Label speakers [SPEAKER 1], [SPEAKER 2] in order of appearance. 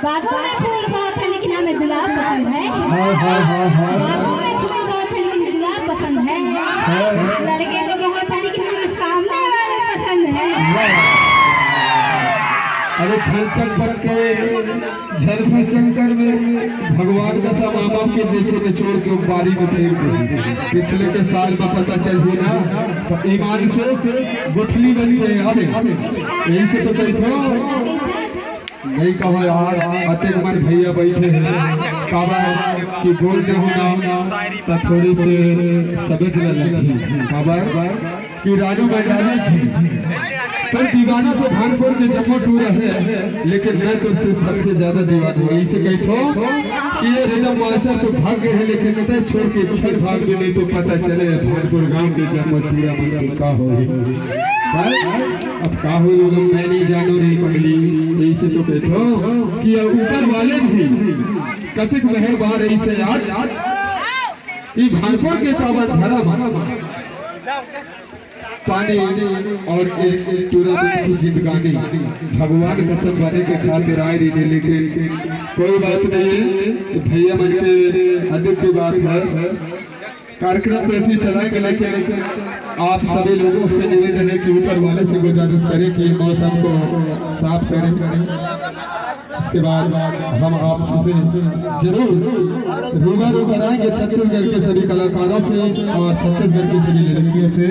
[SPEAKER 1] बागों में फूल बहुत है लेकिन हमें गुलाब पसंद है। बागों में फूल बहुत है लेकिन गुलाब पसंद है। लड़के तो बहुत है लेकिन हमें सामने वाले पसंद है।
[SPEAKER 2] अरे छलचल के झलफी शंकर में भगवान का सब माँ बाप के जैसे निचोड़ के बारी में फेंक दे। पिछले के साल में पता चल ही ना तो ईमान से गुठली बनी है। यही से तो देखो नहीं कहो यार अति हमारे भैया बैठे हैं काबा कि बोलते हो ना तो थोड़ी से सबक लगी काबा कि रानू मंडाली जी पर दीवाना तो भानपुर के जम्मू टूर है लेकिन मैं तो सबसे ज्यादा दीवाना हूँ। इसे कहते हो कि ये रिदम मास्टर तो भाग गए हैं लेकिन मैं छोड़ के छर भाग में नहीं तो पता चले भानपुर गांव के जम्मू टूरा मतलब का हो अब का हो मैं नहीं जानो रे पगली। इसे तो कहते हो कि ऊपर वाले भी कतिक मेहरबान रही से आज ये भानपुर के काबा धरा पानी और टूरा की जिंदगानी भगवान कसम वाले के खातिर आए रही लेकिन कोई बात नहीं तो भैया मन के अधिक की बात है। कार्यक्रम तो ऐसे चलाएंगे लेकिन आप सभी लोगों से निवेदन है कि ऊपर वाले से गुजारिश करें कि मौसम को साफ करें। इसके बाद हम आपसे जरूर रूबरू कराएंगे छत्तीसगढ़ के सभी कलाकारों से और छत्तीसगढ़ की सभी लड़कियों से।